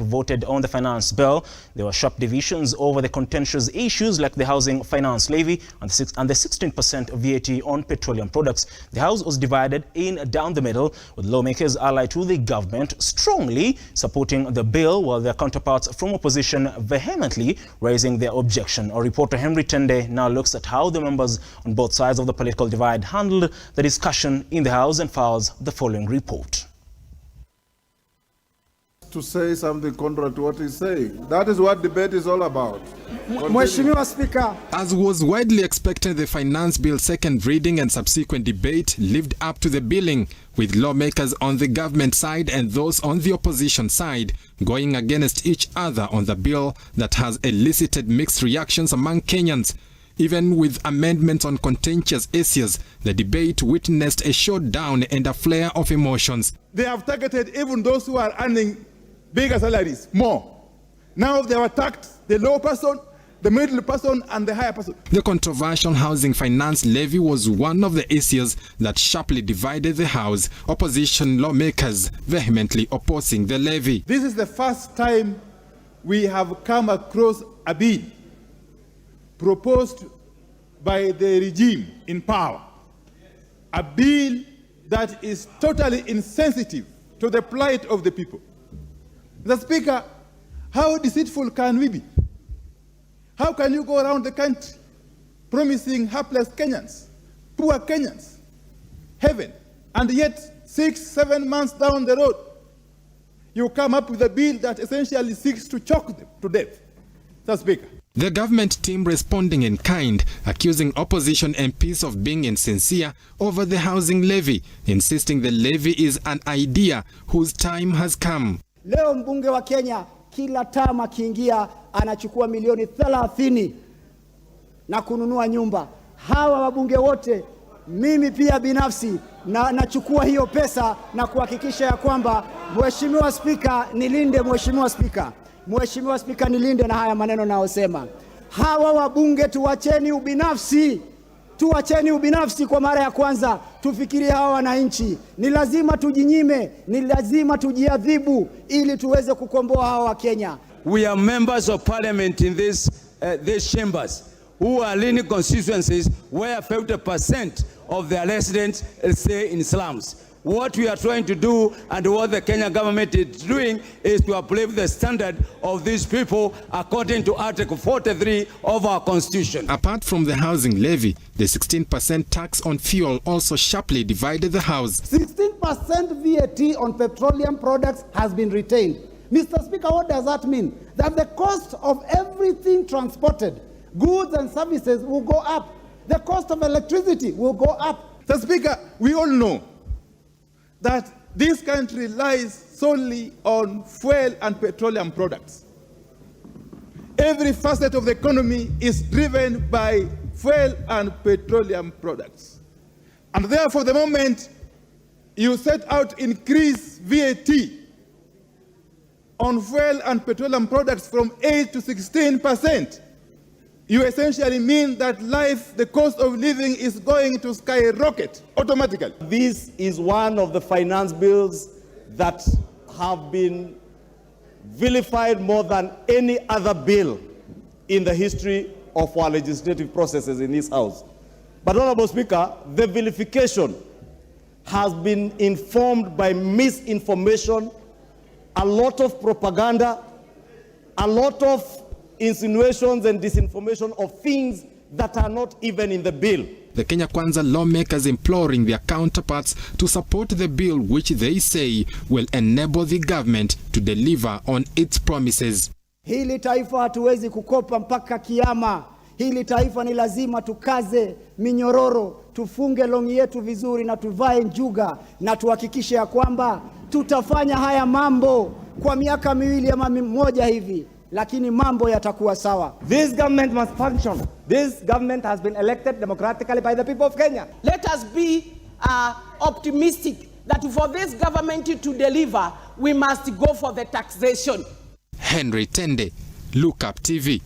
voted on the finance bill. There were sharp divisions over the contentious issues like the housing finance levy and the 16% VAT on petroleum products. The House was divided in down the middle, with lawmakers allied to the government strongly supporting the bill, while their counterparts from opposition vehemently raising their objection. Our reporter Henry Tende now looks at how the members on both sides of the political divide handled the discussion in the House and files the following report. To say something contrary to what he's saying. That is what debate is all about. Mheshimiwa Speaker. As was widely expected, the finance bill's second reading and subsequent debate lived up to the billing, with lawmakers on the government side and those on the opposition side going against each other on the bill that has elicited mixed reactions among Kenyans. Even with amendments on contentious issues, the debate witnessed a showdown and a flare of emotions. They have targeted even those who are earning bigger salaries, more. Now they have attacked the low person, the middle person, and the higher person. The controversial housing finance levy was one of the issues that sharply divided the House, opposition lawmakers vehemently opposing the levy. This is the first time we have come across a bill proposed by the regime in power. A bill that is totally insensitive to the plight of the people. Mr. Speaker, how deceitful can we be? How can you go around the country promising hapless Kenyans, poor Kenyans, heaven, and yet 6-7 months down the road, you come up with a bill that essentially seeks to choke them to death? Mr. Speaker. The government team responding in kind, accusing opposition MPs of being insincere over the housing levy, insisting the levy is an idea whose time has come. Leo mbunge wa Kenya kila tama kiingia anachukua milioni 30 na kununua nyumba. Hawa wabunge wote, mimi pia binafsi nachukua hiyo pesa na kuhakikisha ya kwamba Mheshimiwa Spika nilinde, Mheshimiwa Spika. Mheshimiwa Spika nilinde na haya maneno naosema. Hawa wabunge tuwacheni ubinafsi. Tuwacheni ubinafsi kwa mara ya kwanza. Tufikirie hawa wananchi. Ni lazima tujinyime, ni lazima tujiadhibu ili tuweze kukomboa hawa wa Kenya. We are members of parliament in these chambers who are leading constituencies where 50% of their residents stay in slums. What we are trying to do and what the Kenya government is doing is to uplift the standard of these people according to Article 43 of our Constitution. Apart from the housing levy, the 16% tax on fuel also sharply divided the House. 16% VAT on petroleum products has been retained. Mr. Speaker, what does that mean? That the cost of everything transported, goods and services, will go up. The cost of electricity will go up. Mr. Speaker, we all know that this country relies solely on fuel and petroleum products. Every facet of the economy is driven by fuel and petroleum products. And therefore, the moment you set out increase VAT on fuel and petroleum products from 8 to 16%, you essentially mean that the cost of living is going to skyrocket automatically. This is one of the finance bills that have been vilified more than any other bill in the history of our legislative processes in this House. But, Honorable Speaker, the vilification has been informed by misinformation, a lot of propaganda, a lot of insinuations and disinformation of things that are not even in the bill. The Kenya Kwanza lawmakers imploring their counterparts to support the bill, which they say will enable the government to deliver on its promises. Hili taifa hatuwezi kukopa mpaka kiyama. Hili taifa ni lazima tukaze minyororo, tufunge longi yetu vizuri na tuvae njuga na tuhakikishe ya kwamba tutafanya haya mambo kwa miaka 2 ama 1 hivi. Lakini mambo yatakuwa sawa. This government must function. This government has been elected democratically by the people of Kenya. Let us be optimistic that for this government to deliver, we must go for the taxation. Henry Tende, Look Up TV.